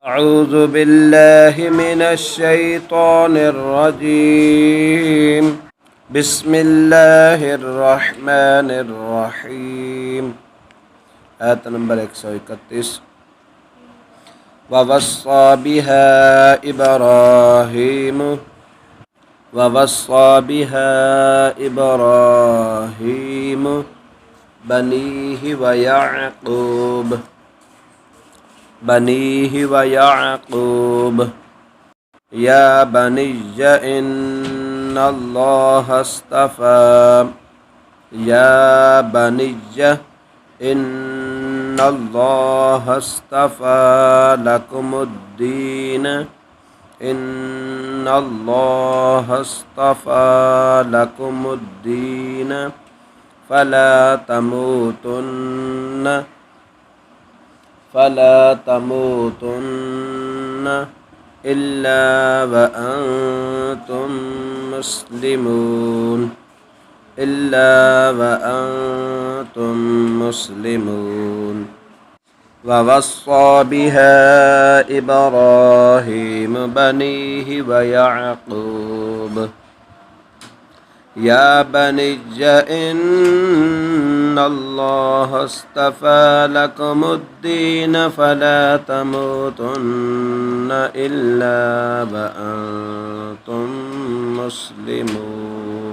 أعوذ بالله من الشيطان الرجيم. بسم الله الرحمن الرحيم. آية نمبر 131. ووصى بها إبراهيم بنيه ويعقوب يا بني إن الله اصطفى لكم الدين فلا تموتن إلا وأنتم مسلمون. ووصى بها إبراهيم بنيه ويعقوب يا بني إن الله اصطفى لكم الدين فلا تموتن إلا وأنتم مسلمون.